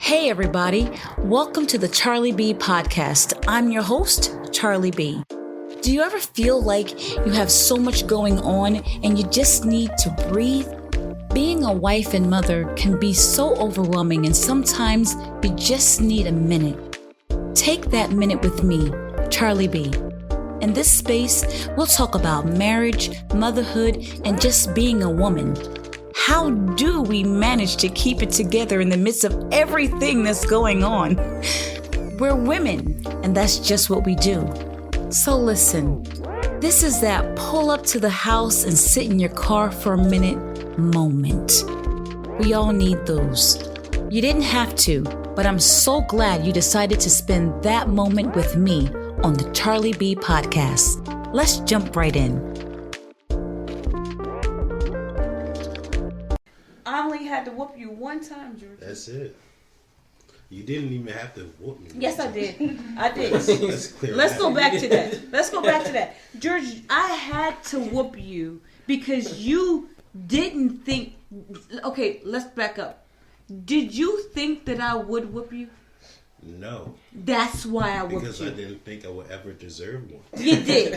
Hey everybody, welcome to the CharlieB Podcast. I'm your host, CharlieB. Do you ever feel like you have so much going on and you just need to breathe? Being a wife and mother can be so overwhelming, and sometimes you just need a minute. Take that minute with me, CharlieB. In this space, we'll talk about marriage, motherhood, and just being a woman. How do we manage to keep it together in the midst of everything that's going on? We're women, and that's just what we do. So listen, this is that pull up to the house and sit in your car for a minute moment. We all need those. You didn't have to, but I'm so glad you decided to spend that moment with me on the CharlieB Podcast. Let's jump right in. I only had to whoop you one time, George. That's it. You didn't even have to whoop me. Yes, I did. I did. Let's go back to that. George, I had to whoop you because you didn't think... Okay, let's back up. Did you think that I would whoop you? No. That's why I whooped because you. I didn't think I would ever deserve one. You did.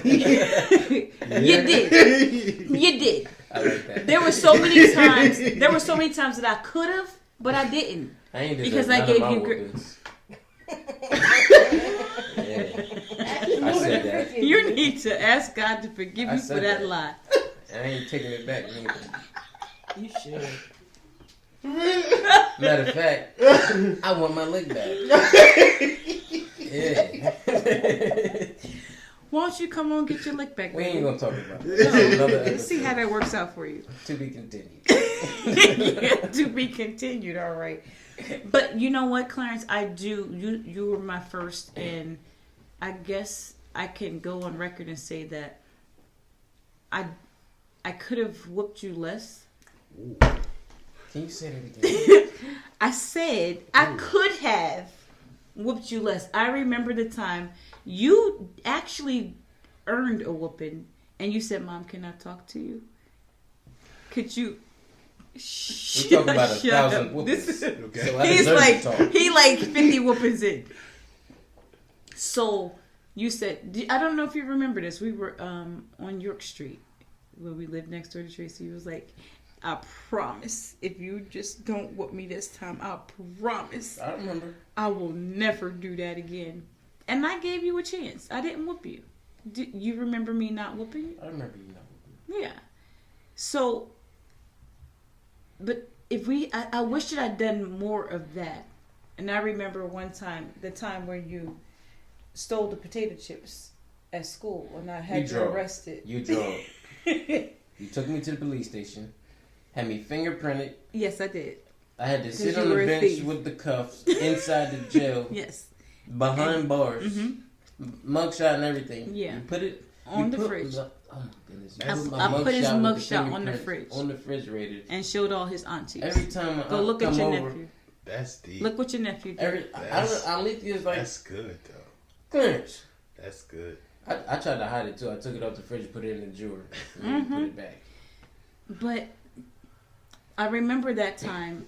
You did. I like that. There were so many times that I could have, but I didn't. I ain't because I gave you whoopings. I said that. You need to ask God to forgive you for that lie. I ain't taking it back neither. You should. Matter of fact, I want my leg back. Yeah. Why don't you come on and get your lick back? We ain't gonna talk about it. Let's see how that works out for you. To be continued. To be continued, all right. But you know what, Clarence? I do. You were my first, and I guess I can go on record and say that I could have whooped you less. Ooh. Can you say that again? I said I could have whooped you less. I remember the time you actually earned a whooping, and you said, "Mom, can I talk to you? Could you?" We're talking about 1,000 whoopings. Okay. So he like 50 whoopings in. So you said, I don't know if you remember this. We were on York Street where we lived next door to Tracy. He was like, "I promise, if you just don't whoop me this time, I promise. I remember. I will never do that again." And I gave you a chance. I didn't whoop you. Do you remember me not whooping you? I remember you not whooping me. Yeah. So, but I wish that I'd done more of that. And I remember one time, the time where you stole the potato chips at school and I had you arrested. You drove. You took me to the police station. Had me fingerprinted. Yes, I did. I had to sit on the bench with the cuffs inside the jail. Yes. Behind bars. Mm-hmm. Mugshot and everything. Yeah. You put it on the fridge. Oh my goodness. I put his mugshot on the fridge. On the refrigerator. And showed all his aunties. Every time Go look at your nephew. That's deep. Look what your nephew did. I leave you like... That's good, though. Clarence. That's good. I tried to hide it, too. I took it off the fridge, put it in the drawer, and put it back. But I remember that time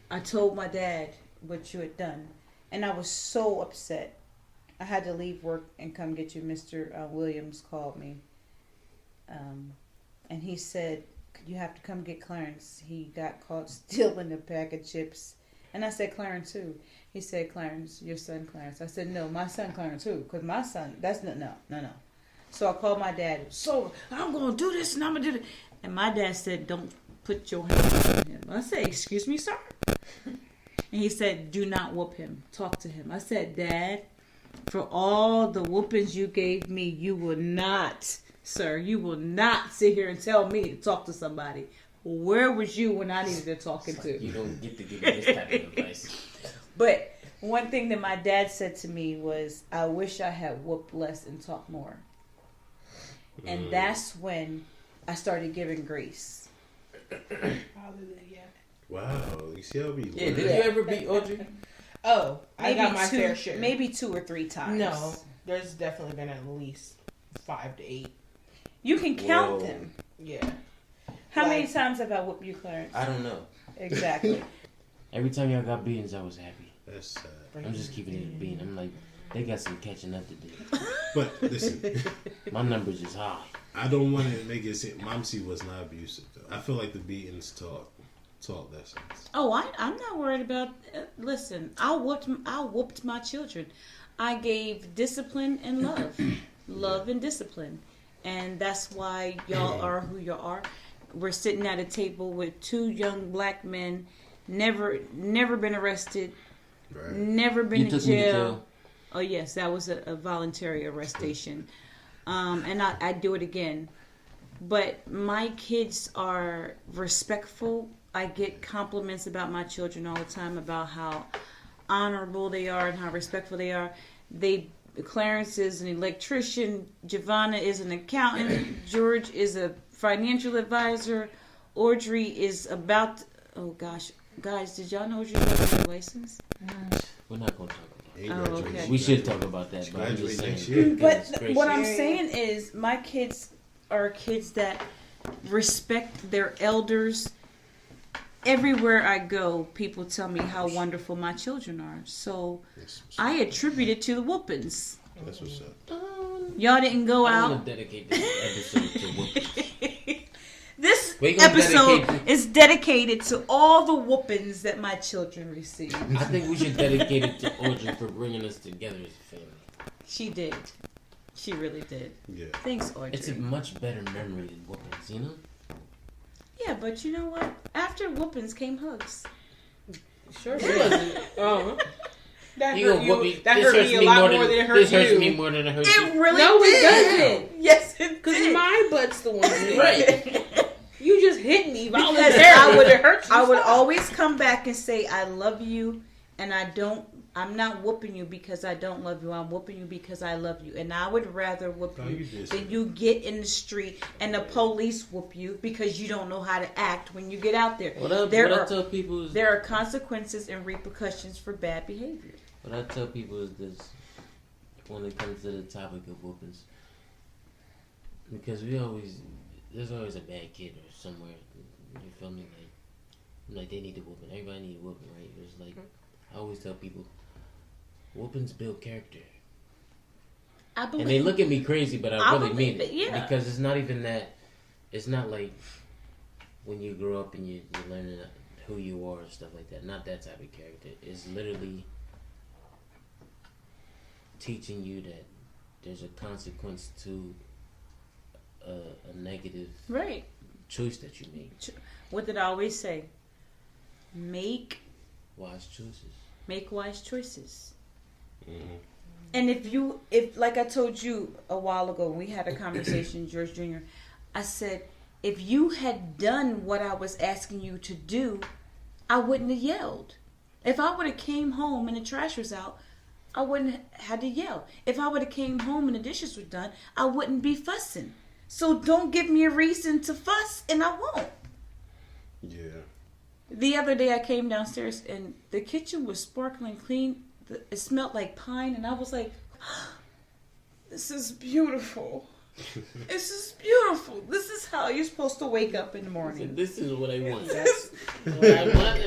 I told my dad what you had done. And I was so upset. I had to leave work and come get you. Mr. Williams called me. And he said, "You have to come get Clarence. He got caught stealing a pack of chips." And I said, "Clarence who?" He said, "Clarence, your son Clarence." I said, "No, my son Clarence who?" Because my son, that's no. So I called my dad. "So I'm going to do this and I'm going to do this." And my dad said, "Don't put your hands on him." I said, "Excuse me, sir?" And he said, "Do not whoop him. Talk to him." I said, "Dad, for all the whoopings you gave me, you will not, sir, you will not sit here and tell me to talk to somebody. Where was you when I needed to talking to?" You don't get to give me this type of advice. But one thing that my dad said to me was, "I wish I had whooped less and talked more." And that's when I started giving grace. Hallelujah. Wow. You see how we Yeah, did you ever beat Audrey? Oh, I got my fair share. Maybe 2 or 3 times. No, there's definitely been at least 5 to 8. You can count them. Yeah. How many times have I whooped you, Clarence? I don't know. Exactly. Every time y'all got beatings, I was happy. That's sad. I'm just keeping it a bean. I'm like, they got some catching up to do. But listen, My numbers is high. I don't want to make it seem Momsy was not abusive though. I feel like the beatings taught lessons. Oh, I'm not worried about. Listen, I whooped my children. I gave discipline and love and discipline, and that's why y'all are who you are. We're sitting at a table with two young black men, never been arrested, Right. never been You in took me to jail. jail. Oh yes, that was a voluntary arrestation, and I'd do it again. But my kids are respectful. I get compliments about my children all the time about how honorable they are and how respectful they are. Clarence is an electrician. Gevona is an accountant. George is a financial advisor. Audrey is about. Oh gosh, guys, did y'all know Audrey got her license? We're not going to talk about He Oh, graduated. okay. it. We should talk about that, but I'm Graduate just next saying. year. goodness But gracious. what I'm saying is, my kids are kids that respect their elders. Everywhere I go, people tell me how wonderful my children are. So I attribute it to the whoopings. That's what's up. Y'all didn't go I out. want to dedicate this episode to whoopings. This We gonna episode dedicate is dedicated to all the whoopings that my children received. I think we should dedicate it to Audrey for bringing us together as a family. She did. She really did. Yeah. Thanks, Audrey. It's a much better memory than whoopings, you know? Yeah, but you know what? After whoopings came hugs. Sure. It wasn't. That You hurt gonna whoop you. me? That This hurt hurts me a me lot more more than than it hurt this hurts you. me more than it hurts It you. really No, it did. doesn't. Yes, it Because did. my butt's the one that hit. Right. You just hit me Because voluntarily. Would it hurt you? I would Stop. always come back and say, I love you, and I'm not whooping you because I don't love you. I'm whooping you because I love you. And I would rather whoop Oh, you you did say than that. you get in the street and the police whoop you because you don't know how to act when you get out there. What I tell people is There are consequences and repercussions for bad behavior. what I tell people is this when it comes to the topic of whoopings. Because there's always a bad kid or somewhere, you feel me? Like they need a whooping. Everybody need a whooping, right? It's like I always tell people, whoopings build character. I believe. And they look at me crazy, but I really believe mean it. yeah. Because it's not even that. It's not like when you grow up and you're learning who you are and stuff like that. Not that type of character. It's literally teaching you that there's a consequence to a negative Right. choice that you make. What did I always say? Make Wise choices. wise choices. Mm-hmm. And if like I told you a while ago, we had a conversation, George Jr., I said, if you had done what I was asking you to do, I wouldn't have yelled. If I would have came home and the trash was out, I wouldn't have had to yell. If I would have came home and the dishes were done, I wouldn't be fussing. So don't give me a reason to fuss, and I won't. Yeah. The other day I came downstairs and the kitchen was sparkling clean. It smelled like pine, and I was like, this is beautiful. This is beautiful. This is how you're supposed to wake up in the morning. This is what I want.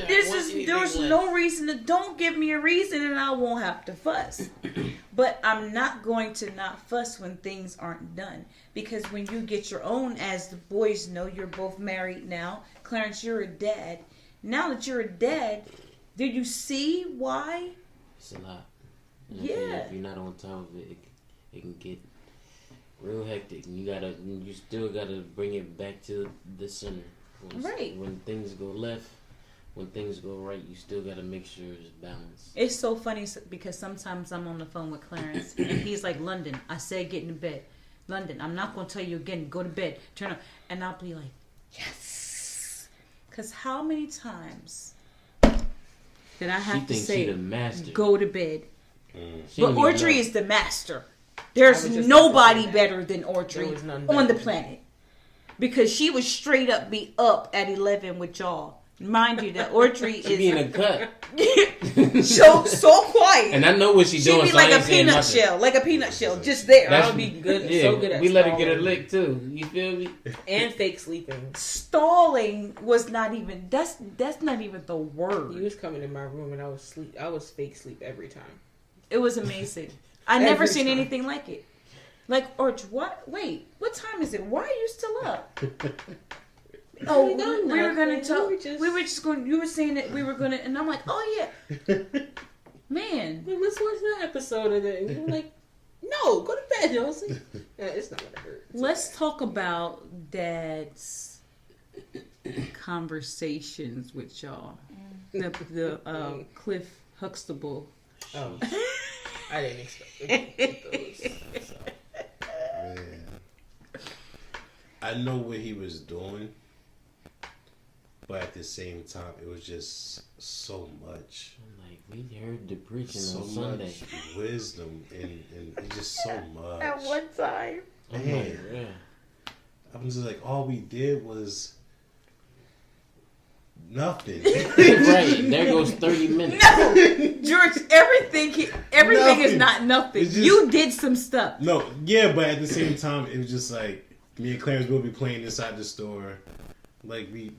There's no reason to, don't give me a reason and I won't have to fuss. But I'm not going to not fuss when things aren't done. Because when you get your own, as the boys know, you're both married now. Clarence, you're a dad. Now that you're a dad, do you see why? It's a lot. And Yeah. If you're not on top of it, it can get real hectic. And you still gotta bring it back to the center. Right. When things go left, when things go right, you still gotta make sure it's balanced. It's so funny because sometimes I'm on the phone with Clarence and he's like, London, I said get in bed. London, I'm not going to tell you again, go to bed. Turn on. And I'll be like, yes. Because how many times did I She have to thinks say, she the master. go to bed? She But don't even Audrey know. is the master. There's I was just nobody about to say that. better than Audrey There was none on the better. planet. Because she would straight up be up at 11 with y'all. Mind you, that Audrey She be in is a cut. so quiet. And I know what she's She'd doing. be so I like a ain't saying peanut nothing. shell, just there. That's- I'll be good. Yeah, So good at we let her stalling. get a lick too. You feel me? And fake sleeping. Stalling was not even. That's not even the He word. was coming in my room and I was fake sleep every time. It was amazing. I never Every seen time. anything like it. Like, or what? Wait, what time is it? Why are you still up? Oh, We done we were nothing. gonna talk. We were just- We were just going. You were saying that we were gonna, and I'm like, oh yeah, man. Hey, let's watch that episode of it. And we were like, no, go to bed, Josie. It's not gonna hurt. It's Let's talk about Dad's conversations with y'all. The Cliff Huxtable. okay. Oh, I didn't expect those. So. Man. I know what he was doing, but at the same time, it was just so much. I'm like, we heard the preaching So on Sunday. much wisdom and it's just so much. At one time. I'm Man. like, yeah. I was just like, all we did was nothing. Right, there goes 30 minutes. No, George. Everything is Nothing. not nothing. It's just- You did some stuff. No, yeah, but at the same time, it was just like me and Clarence will be playing inside the store. Like we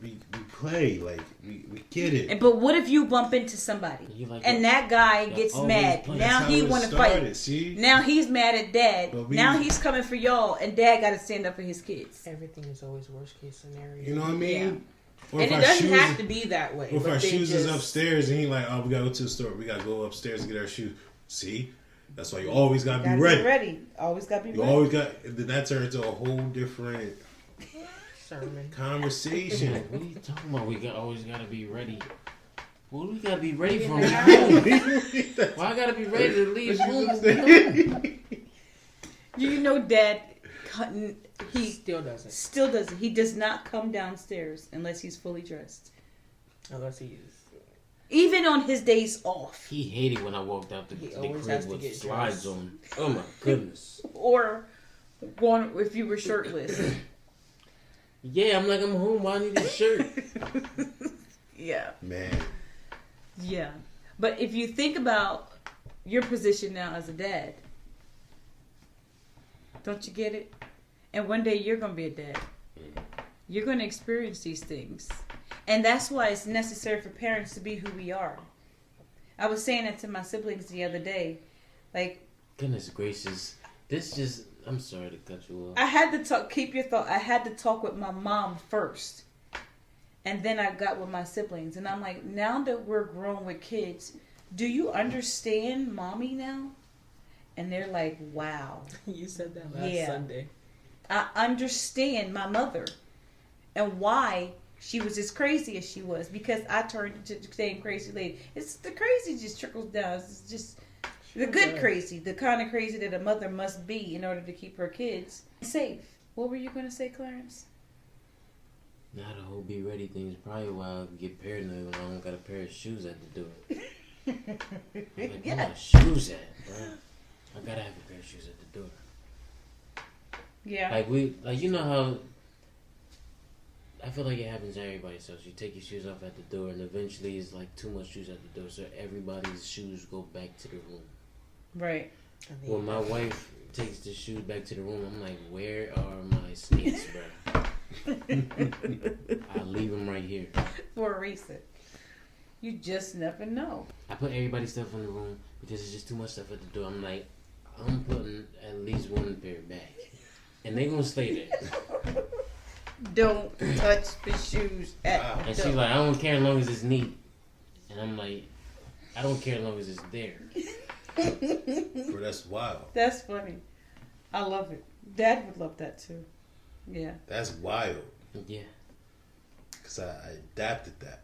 play, like we get it. But what if you bump into somebody You like and it? that guy Y'all gets always mad? play. Now That's how he it want to started, fight. See? Now he's mad at Dad. But we- Now he's coming for y'all, and Dad got to stand up for his kids. Everything is always worst case scenario. You know what I mean? Yeah. Or And if it our doesn't shoes- have to be that way. Or if but our they shoes is just- upstairs and he like, oh, we gotta go to the store. We gotta go upstairs and get our shoes. See? That's why you always gotta be Gotta ready. be ready. Always got to be You ready. always got. That turned into a whole different sermon. conversation. What are you talking about? We always gotta be ready. What do we gotta be ready from Yeah. home? Why I gotta be ready to leave home? You know, Dad, He he still doesn't, still doesn't. He does not come downstairs unless he's fully dressed. unless he is. Even on his days off. He hated when I walked out the He always crib has to with get slides dressed. on. Oh my goodness. Or going if you were shirtless. Yeah, I'm like, I'm home. Why I need a shirt? Yeah. Man, Yeah. But if you think about your position now as a dad, don't you get it? And one day you're going to be a dad. You're going to experience these things. And that's why it's necessary for parents to be who we are. I was saying that to my siblings the other day. Like, Goodness gracious. This just, I'm sorry to cut you off. I had to talk, keep your thought. I had to talk with my mom first. And then I got with my siblings. And I'm like, now that we're grown with kids, do you understand mommy now? And they're like, wow. You said that last Yeah. Sunday. I understand my mother and why she was as crazy as she was, because I turned into the same crazy lady. It's the crazy just trickles down. It's just the good does. crazy, the kind of crazy that a mother must be in order to keep her kids safe. What were you going to say, Clarence? Now the whole be ready thing is probably why I get paranoid when I don't got a pair of shoes at the door. I'm like, where my shoes at, bro? I gotta have a pair of shoes at the door. Yeah. Like you know how I feel like it happens to everybody. So you take your shoes off at the door, and eventually it's like too much shoes at the door, so everybody's shoes go back to the room. Right. When my wife takes the shoes back to the room, I'm like, where are my sneaks, bro? I leave them right here. For a reason. You just never know. I put everybody's stuff in the room because it's just too much stuff at the door. I'm like, I'm putting at least one pair back, and they gonna stay there. Don't touch the shoes at the And door. she's like, I don't care as long as it's neat. And I'm like, I don't care as long as it's there. bro, that's wild. That's funny. I love it. Dad would love that too. Yeah. That's wild. Yeah, Cause I adapted that.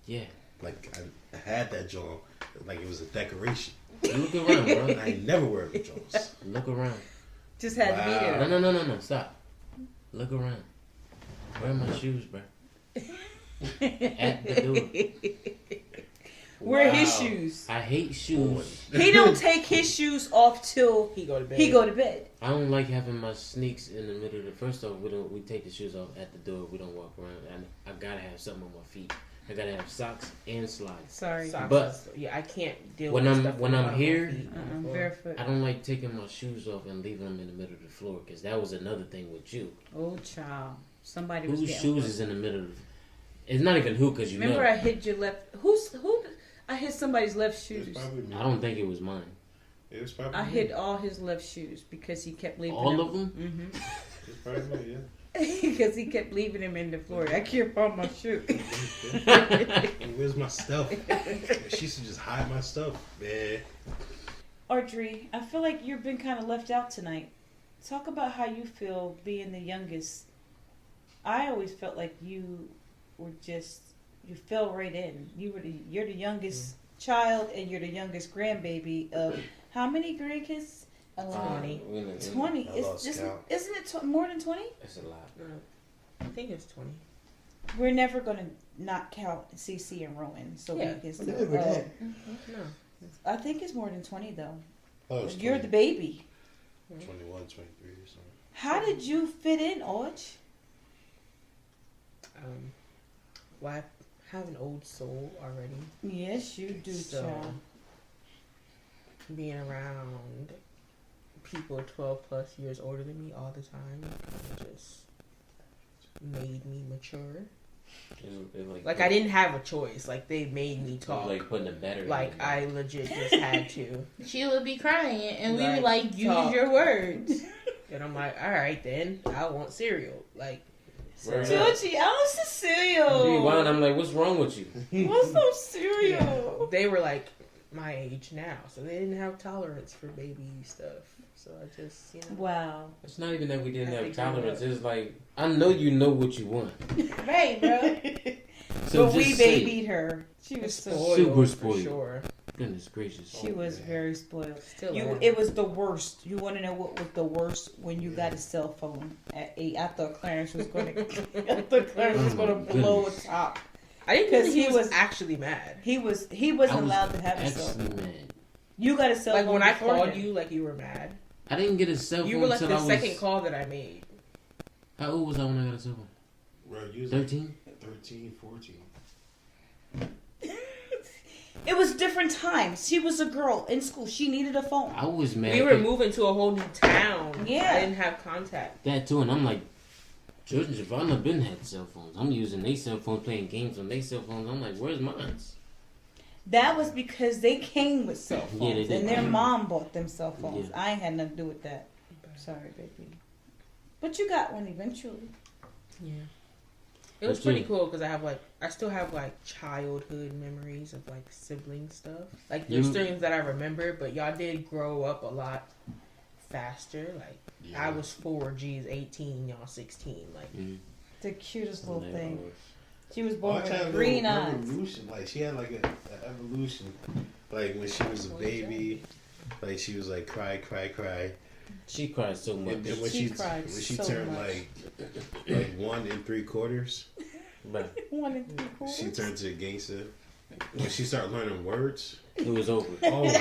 yeah. Like I had that joint, like it was a decoration. Look around, bro. I never wear the joints. Look around. Just had to be Wow. there. No. Stop. Look around. Where are my shoes, bro? At the door. Wear his Wow. shoes. I hate shoes. He don't take his shoes off till He go to bed. he go to bed. I don't like having my sneaks in the middle of the. First off, we take the shoes off at the door. We don't walk around. I gotta have something on my feet. I gotta have socks and slides. Sorry. Socks But is- yeah, I can't deal when with I'm- stuff when on I'm my here, feet on the floor. Barefoot. I don't like taking my shoes off and leaving them in the middle of the floor because that was another thing with you. Oh, child. Somebody was Whose getting shoes is in the middle of? It's not even who because you Remember, know. I hit your left. I hit somebody's left It shoes. was probably me. I don't think it was mine. It was probably I me. hit all his left shoes because he kept leaving All them. of them? Mm-hmm. It was probably me, Because he kept leaving him in the floor. I can't find my shoe. yeah. Where's my stuff? She used to just hide my stuff, man. Audrey, I feel like you've been kind of left out tonight. Talk about how you feel being the youngest. I always felt like you were just, you fell right in. You're the youngest child and you're the youngest grandbaby of how many grandkids? 20. 20. I lost Isn't count. it more than 20? That's a lot. I think it's 20. We're never going to not count CC and Rowan. So Yeah. we can I still, never did. No. I think it's more than 20 though. Oh, it was You're the baby. 21, 23 or something. How did you fit in, Audrey? Well, I have an old soul already. Yes, you do, So, child. being around people 12 plus years older than me all the time kind of just made me mature. Like, I didn't have a choice. Like, they made me talk. Like putting a battery. Like, in I legit just had to. She would be crying, and we Like, would like use talk. your words. And I'm like, all right, then. I want cereal. Like, so, Right. Georgie, I want some cereal. Rewind, I'm like, what's wrong with you? What's some yeah. cereal? They were like my age now, so they didn't have tolerance for baby stuff. So I just, Wow. It's not even that we didn't I have think tolerance. you're right. It's like, I know you know what you want. Right, bro. So But we just say it. babied her. She was so spoiled, Super for spoiled. sure. Goodness gracious. She was very spoiled. Still You, am. it was the worst. You want to know what was the worst? When you got a cell phone at 8. I thought Clarence was going to blow a top. I didn't 'cause think he he was- was actually mad. He wasn't I was allowed to have a cell actually phone. mad. You got a cell Like phone when I before called him. you, like you were mad. I didn't get a cell phone You were like until the I second was... call that I made. How old was I when I got a cell phone? Bro, you was 13? 13, 14. It was different times. She was a girl in school. She needed a phone. I was mad. We were moving to a whole new town. Yeah. I didn't have contact. That too, and I'm like, George and Gevona been had cell phones. I'm using their cell phone, playing games on their cell phones. I'm like, where's mine? That was because they came with cell phones, Yeah, they did. and their mom bought them cell phones. Yeah. I ain't had nothing to do with that. Sorry, baby. But you got one eventually. Yeah. It was But pretty you- cool because I still have like childhood memories of like sibling stuff. Like there's You- things that I remember, but y'all did grow up a lot faster. Like Yeah. I was 4, G's 18, y'all 16. Like The cutest little Yeah, thing. I was. She was born Watch with that green little eyes. evolution. Like she had like an evolution. Like when she was a baby, like she was like cry. She cried so much. And then when She she cried when she so turned much. like 1 3/4, But 1 3/4. she turned to a gangster. When she started learning words, it was over. oh man.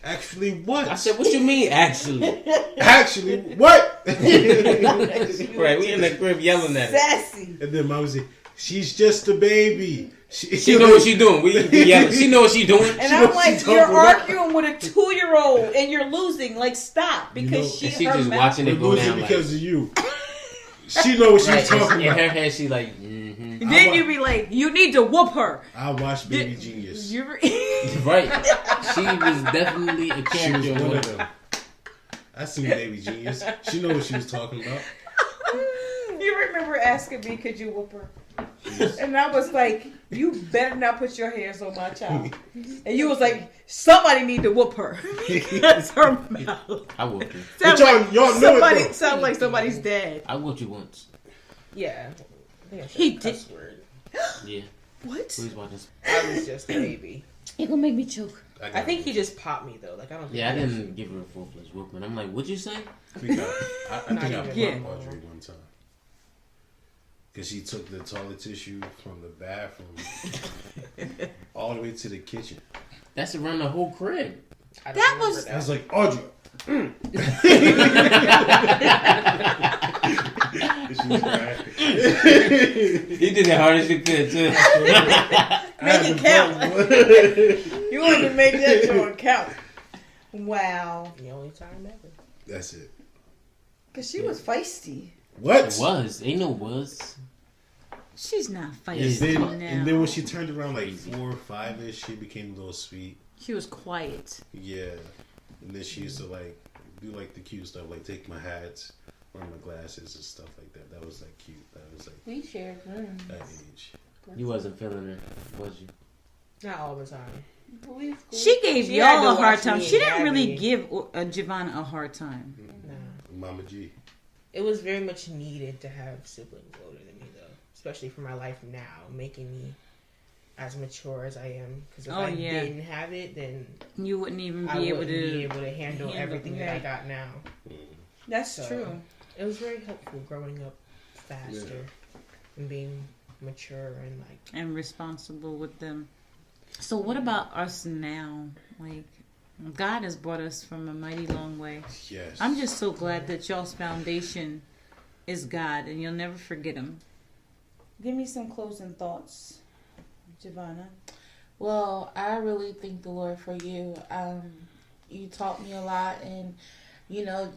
Actually, what? I said, what you mean, actually? Actually, what? Right, we in the crib yelling at her. Sassy. And then mom was like, she's just a baby. She know what she doing. We yelling. She know what she doing. And She I'm knows like, she's you're talking about- arguing with a 2-year-old and you're losing. Like, stop. Because You know, she, and she her just mouth- watching We're it go losing down. because of you. She know what she Right, was talking in about. her head, she like, mm-hmm. And then you be like, you need to whoop her. I watched Baby Genius. You're Right. She was definitely a She was character. in one one of them. I seen Baby Genius. She know what she was talking about. You remember asking me, could you whoop her? And I was like, you better not put your hands on my child. And you was like, somebody need to whoop her. Because her mouth. I whooped you. But Sound y'all know it somebody though. sound like somebody's dad. I whooped you once. yeah, I think I said He a cuss word. Yeah. What? Please watch this. I was just a baby. You're gonna make me choke. I think he just popped me though. Like I don't. Think Yeah, I he didn't give her a full-fledged whooping. I'm like, what'd you say? I think I popped Yeah. Audrey one time. Because she took the toilet tissue from the bathroom all the way to the kitchen. That's around the whole crib. I don't That remember was- I was like, Audrey. And she was crying. You did the hardest you could, too. Make it count. You wanted to make that joint count. Wow. The only time ever. That's it. Because she was feisty. What? It was. Ain't no was. She's not And feisty then, now. and then when she turned around like 4 or 5ish, she became a little sweet. She was quiet. Yeah. And then she used to like do like the cute stuff, like take my hats, wear my glasses and stuff like that. That was like cute. That was like We shared rooms. that age. You wasn't feeling her, was you? Not all the time. She gave She had y'all a to hard watch time. me She and didn't really Gabby. give Gevona a hard time. No. Mama G. It was very much needed to have siblings older than me, though. Especially for my life now, making me as mature as I am. Because if I didn't have it, then You wouldn't even I be able wouldn't to be able to handle everything that I got now. That's So, true. It was very helpful growing up faster and being mature and like. and responsible with them. So what about us now? Like, God has brought us from a mighty long way. Yes. I'm just so glad that y'all's foundation is God, and you'll never forget Him. Give me some closing thoughts, Gevona. Well, I really thank the Lord for you. You taught me a lot, and you know,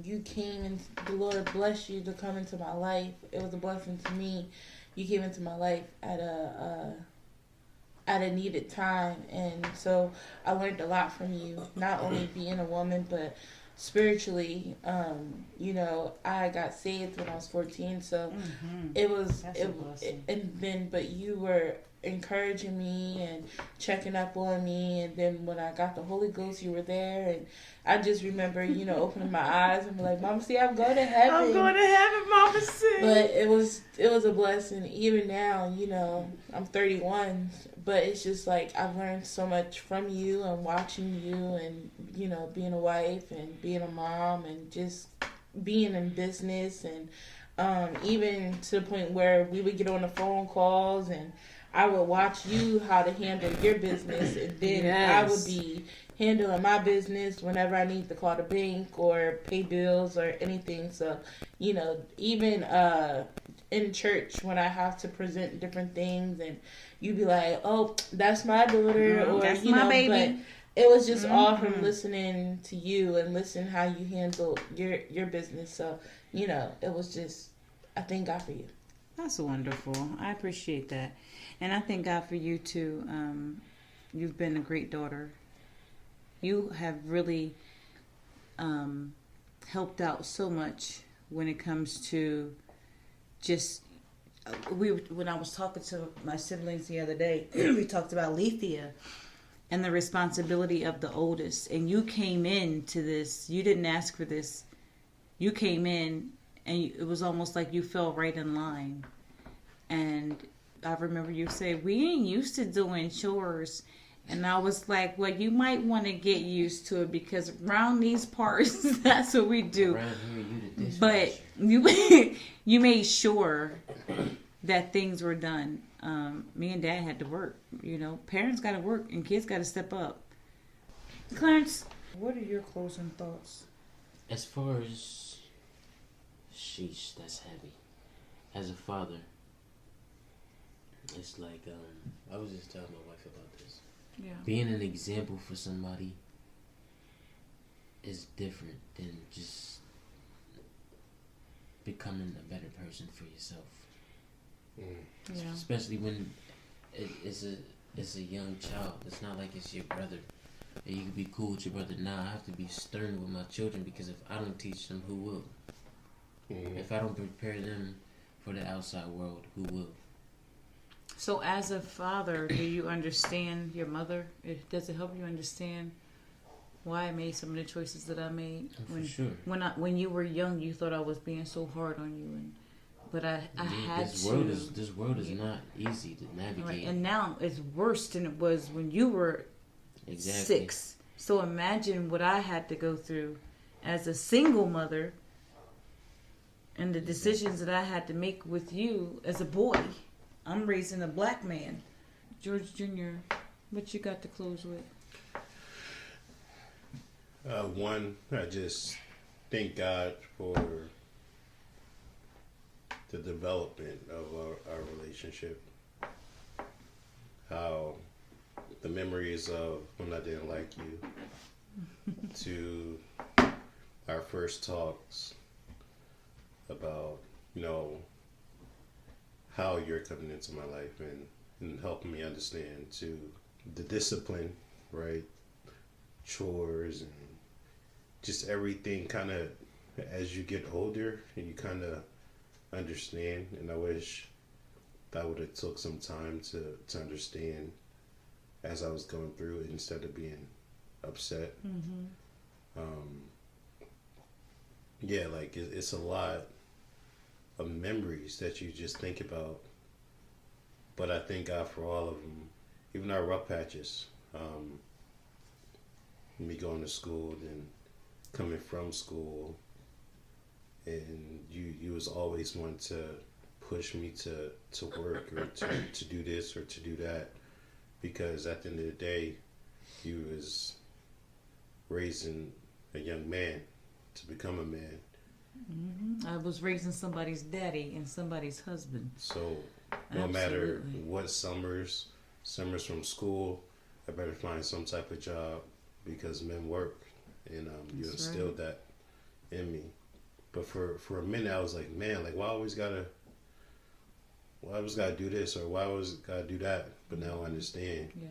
you came and the Lord blessed you to come into my life. It was a blessing to me. You came into my life at a needed time, and so I learned a lot from you. Not only being a woman, but spiritually. You know, I got saved when I was 14, so it was That's a blessing. and then but you were encouraging me and checking up on me, and then when I got the Holy Ghost, you were there, and I just remember, you know, opening my eyes and be like, Mama, see, I'm going to heaven. I'm going to heaven, Mama, see. But it was a blessing. Even now, you know, I'm 31, but it's just like I've learned so much from you and watching you, and you know, being a wife and being a mom and just being in business, and even to the point where we would get on the phone calls and I would watch you how to handle your business, and then I would be handling my business whenever I need to call the bank or pay bills or anything. So, you know, even in church when I have to present different things, and you'd be like, "Oh, that's my daughter," or that's you my know, baby. but it was just all from listening to you and listening how you handle your business. So, you know, it was just, I thank God for you. That's wonderful. I appreciate that. And I thank God for you too. You've been a great daughter. You have really helped out so much when it comes to just when I was talking to my siblings the other day, we talked about Lethea and the responsibility of the oldest. And you came into this, you didn't ask for this. You came in and it was almost like you fell right in line. And I remember you say, we ain't used to doing chores. And I was like, well, you might want to get used to it because around these parts, that's what we do. Around here, you the dishwasher. But you made sure that things were done. Me and Dad had to work. You know, parents got to work and kids got to step up. Clarence, What are your closing thoughts? As far as, sheesh, that's heavy. As a father, it's like, I was just telling my wife about this. yeah, Being an example for somebody is different than just becoming a better person for yourself. yeah, Especially when it's a young child. It's not like it's your brother. And you can be cool with your brother. Nah, I have to be stern with my children because if I don't teach them, who will? If I don't prepare them for the outside world, who will? So as a father, do you understand your mother? Does it help you understand why I made some of the choices that I made? For sure. When you were young, you thought I was being so hard on you, but I had this to. This world is not easy to navigate. Right. And now it's worse than it was when you were Exactly. 6. So imagine what I had to go through as a single mother and the decisions that I had to make with you as a boy. I'm raising a black man. George Jr., what you got to close with? One, I just thank God for the development of our relationship. How the memories of when I didn't like you to our first talks about, how you're coming into my life and helping me understand to the discipline, right? Chores and just everything kind of as you get older and you kind of understand. And I wish that would have took some time to understand as I was going through it instead of being upset. Yeah, like it's a lot of memories that you just think about. But I thank God for all of them, even our rough patches. Me going to school and coming from school, and you was always one to push me to work or to do this or to do that, because at the end of the day, you was raising a young man to become a man. I was raising somebody's daddy and somebody's husband. So no matter what summers from school, I better find some type of job because men work, and you instilled that in me. But for a minute, I was like, man, like why I always gotta do this or why I always gotta do that? But now I understand. Yeah.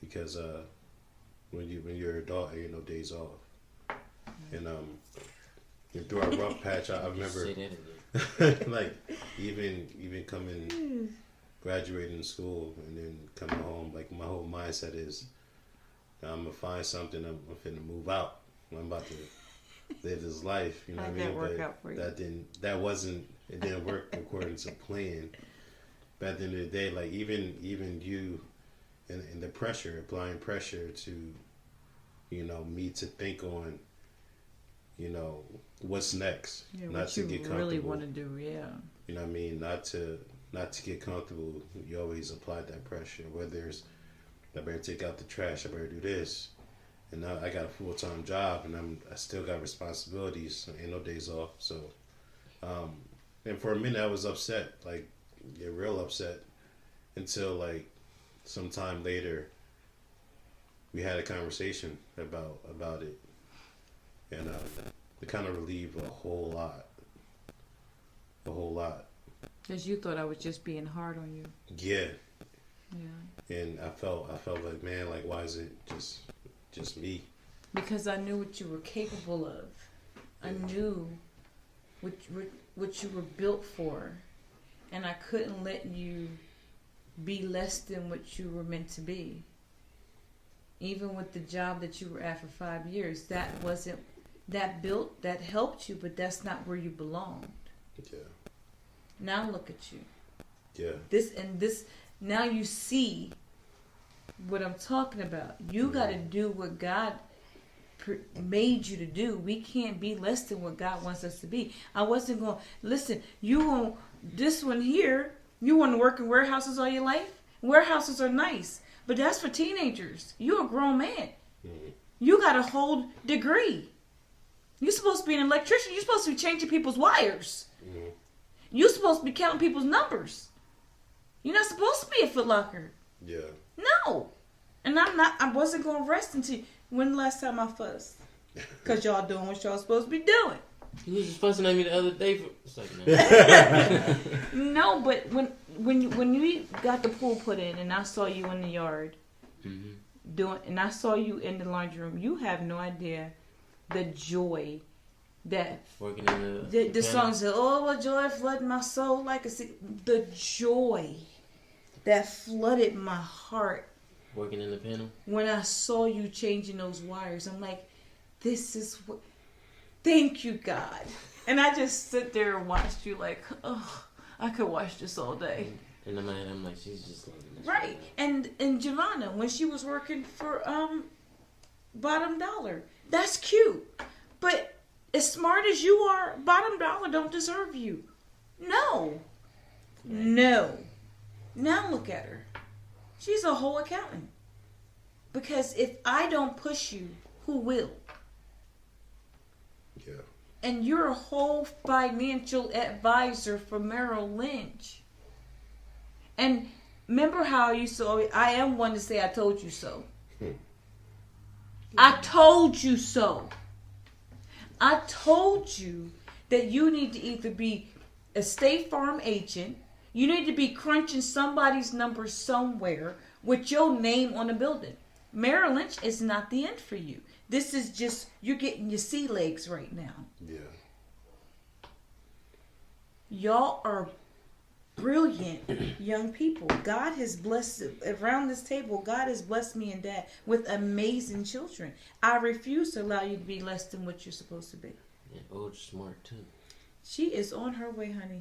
Because when you're an adult, ain't no days off. And through our rough patch, I remember like even coming graduating school and then coming home, like my whole mindset is I'm gonna find something, I'm finna move out. I'm about to live this life, you know what I mean? That work out for you? It didn't work according to plan. But at the end of the day, like even you and the pressure, applying pressure to, me to think on, what's next. Yeah, not what to you get comfortable. really want to do, yeah. You know what I mean? Not to get comfortable. You always apply that pressure. Whether it's I better take out the trash, I better do this. And now I got a full-time job and I still got responsibilities. So ain't no days off. So and for a minute I was upset, like real upset, until like sometime later we had a conversation about it. And it kind of relieved a whole lot. Because you thought I was just being hard on you. Yeah. Yeah. And I felt like, man, like why is it just me? Because I knew what you were capable of. I knew what you were built for. And I couldn't let you be less than what you were meant to be. Even with the job that you were at for 5 years, that helped you, but that's not where you belonged. Yeah. Now look at you. Yeah. Now you see what I'm talking about. You got to do what God made you to do. We can't be less than what God wants us to be. I wasn't going, listen, this one here, you want to work in warehouses all your life? Warehouses are nice, but that's for teenagers. You're a grown man. Mm-hmm. You got a whole degree. You're supposed to be an electrician. You're supposed to be changing people's wires. Mm-hmm. You're supposed to be counting people's numbers. You're not supposed to be a Foot Locker. Yeah. No. And I wasn't going to rest until, when the last time I fussed? Because y'all doing what y'all supposed to be doing. You was just fussing at me the other day for a second. No, but when you got the pool put in and I saw you in the yard and I saw you in the laundry room, you have no idea the joy that working in the song said, "Oh, what joy flooded my soul like a sea." The joy that flooded my heart. Working in the panel. When I saw you changing those wires, I'm like, this is what. Thank you, God. And I just sit there and watched you like, oh, I could watch this all day. In my mind, I'm like, she's just loving this. Right. And Gevona, when she was working for Bottom Dollar, that's cute. But as smart as you are, Bottom Dollar don't deserve you. No. Right. No. Now look at her. She's a whole accountant. Because if I don't push you, who will? Yeah. And you're a whole financial advisor for Merrill Lynch. And remember how I used to always, I am one to say I told you so. I told you so. I told you that you need to either be a State Farm agent, you need to be crunching somebody's number somewhere with your name on the building. Merrill Lynch is not the end for you. This is just, you're getting your sea legs right now. Yeah. Y'all are brilliant young people. God has blessed, around this table, God has blessed me and Dad with amazing children. I refuse to allow you to be less than what you're supposed to be. Yeah, old smart too. She is on her way, honey.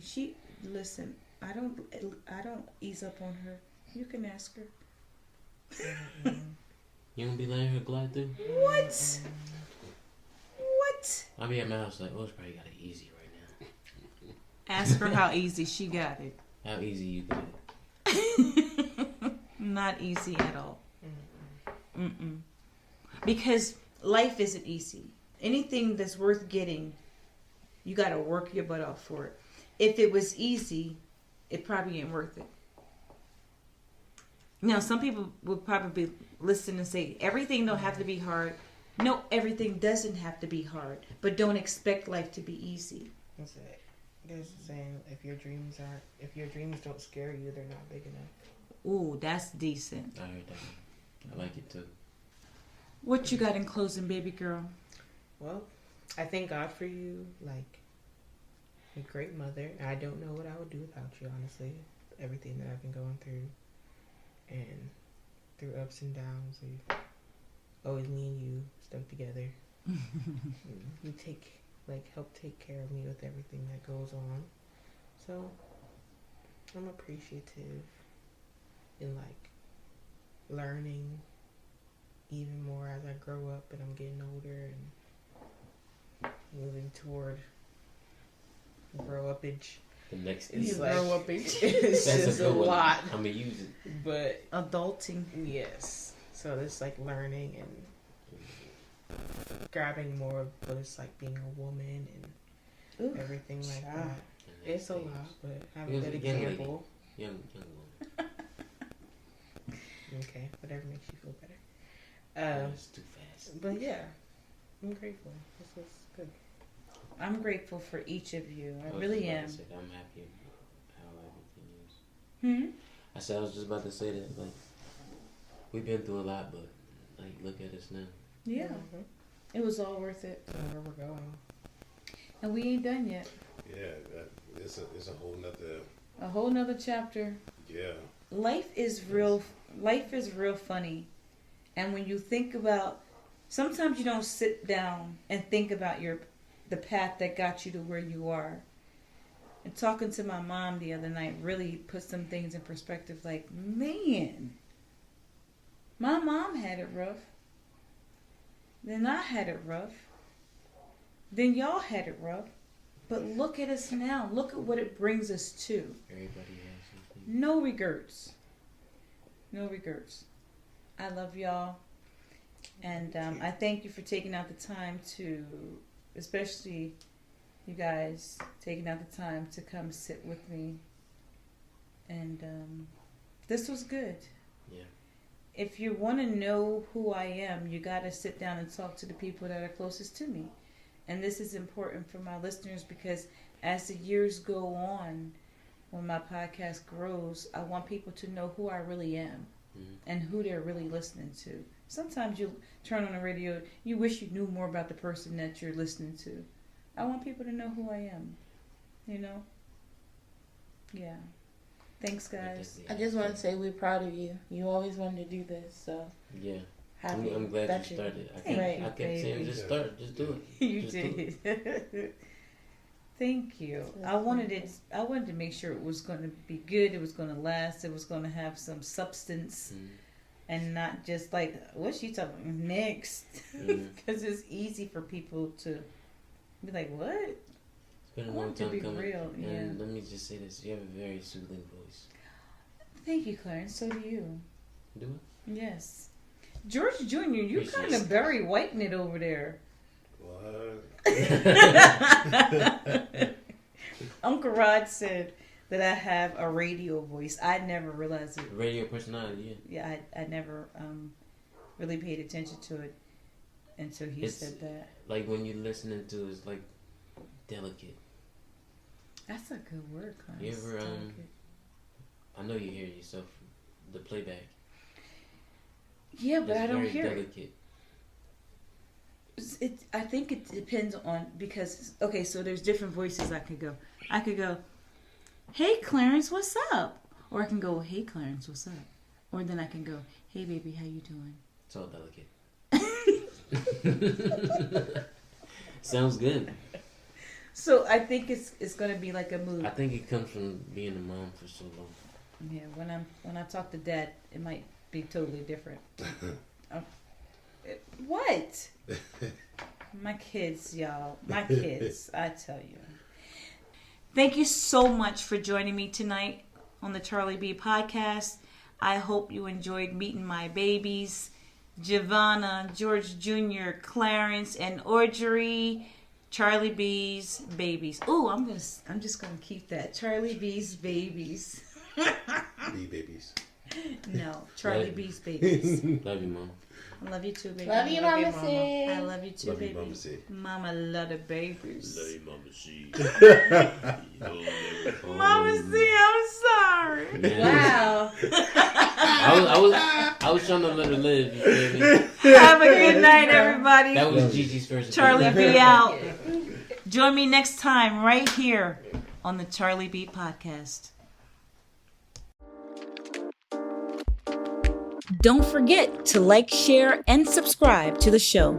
Listen, I don't ease up on her. You can ask her. You don't be letting her glide through? What? What? I'll be at my house like, oh, it's probably got it easy right now. Ask her how easy she got it. How easy you got it? Not easy at all. Because life isn't easy. Anything that's worth getting, you got to work your butt off for it. If it was easy, it probably ain't worth it. Now, some people would probably listen and say, everything don't have to be hard. No, everything doesn't have to be hard. But don't expect life to be easy. That's it. There's a saying, if your dreams don't scare you, they're not big enough. Ooh, that's decent. I heard that. I like it too. What you got in closing, baby girl? Well, I thank God for you, like a great mother. I don't know what I would do without you, honestly. Everything that I've been going through, and through ups and downs, we've always me and you stuck together. You help take care of me with everything that goes on. So I'm appreciative in learning even more as I grow up and I'm getting older and moving toward grow-up-age. The next It's like, grow-up-age. It's that's just a good a lot. I'm gonna use it. But Adulting. yes. So it's learning and grabbing more of what it's like being a woman and everything like child. that. It's a lot, but have a Young good lady. example. Young woman. Okay, whatever makes you feel better. It's too fast. But yeah, I'm grateful. This was good. I'm grateful for each of you. I was really just about am. to say that. I'm happy how everything is. I said I was just about to say that we've been through a lot, but look at us now. Yeah. Mm-hmm. It was all worth it. Where we're going. And we ain't done yet. Yeah, it's a whole nother. A whole nother chapter. Yeah. Life is real funny. And when you think about, sometimes you don't sit down and think about the path that got you to where you are. And talking to my mom the other night really put some things in perspective. Man, my mom had it rough. Then I had it rough. Then y'all had it rough. But look at us now. Look at what it brings us to. Everybody has something. No regrets. No regrets. I love y'all. And I thank you for taking out the time to, especially you guys, taking out the time to come sit with me. And this was good. Yeah. If you want to know who I am, you got to sit down and talk to the people that are closest to me. And this is important for my listeners because as the years go on, when my podcast grows, I want people to know who I really am and who they're really listening to. Sometimes you turn on the radio, you wish you knew more about the person that you're listening to. I want people to know who I am. You know? Yeah. Thanks, guys. I just want to say we're proud of you. You always wanted to do this, so Yeah. happy. I'm glad that you started. I Thank kept you, saying, baby. just start, just do it. You Just do did. Thank you. I wanted to make sure it was going to be good. It was going to last. It was going to have some substance, and not just what's she talking about next? Because it's easy for people to be like, "What?" It's been a I long want to time be coming. real, And yeah. let me just say this: you have a very soothing voice. Thank you, Clarence. So do you. Do it. Yes. George Jr., you Appreciate kind of it. Barry Whitening it over there. What? Uncle Rod said that I have a radio voice. I never realized it. Radio personality, Yeah, I never really paid attention to it until he said that. Like when you're listening to it's like delicate. That's a good word, Clarence. You ever I know you hear yourself the playback. Yeah, but I don't hear delicate. it. I think it depends on because okay, so there's different voices I could go. I could go, "Hey Clarence, what's up?" Or I can go, "Hey Clarence, what's up?" Or then I can go, "Hey baby, how you doing?" It's all delicate. Sounds good. So I think it's gonna be like a mood. I think it comes from being a mom for so long. Yeah, when I talk to Dad, it might be totally different. What? My kids, y'all. My kids, I tell you. Thank you so much for joining me tonight on the CharlieB Podcast. I hope you enjoyed meeting my babies, Gevona, George Jr., Clarence and Audrey, CharlieB's babies. Ooh, I'm just gonna keep that. CharlieB's babies. B babies. No, CharlieB's babies. Love you, Mom. I love you too, baby. Love you, Mama C. I love you too, Love you, baby. Mama C. Mama love the babies. Love you, Mama C. Mama C, I'm sorry. Wow. I was trying to let her live. You feel me? Have a good night, everybody. That was Gigi's first. CharlieB out. Join me next time right here on the CharlieB Podcast. Don't forget to like, share, and subscribe to the show.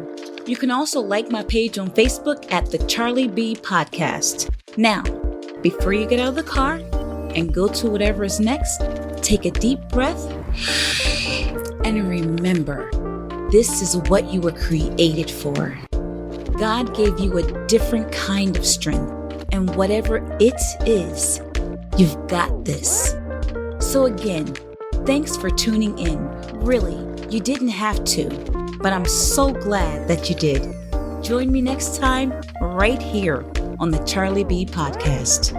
You can also like my page on Facebook at the CharlieB Podcast. Now, before you get out of the car and go to whatever is next, take a deep breath and remember, this is what you were created for. God gave you a different kind of strength, and whatever it is, you've got this. So again, thanks for tuning in. Really, you didn't have to, but I'm so glad that you did. Join me next time right here on the CharlieB Podcast.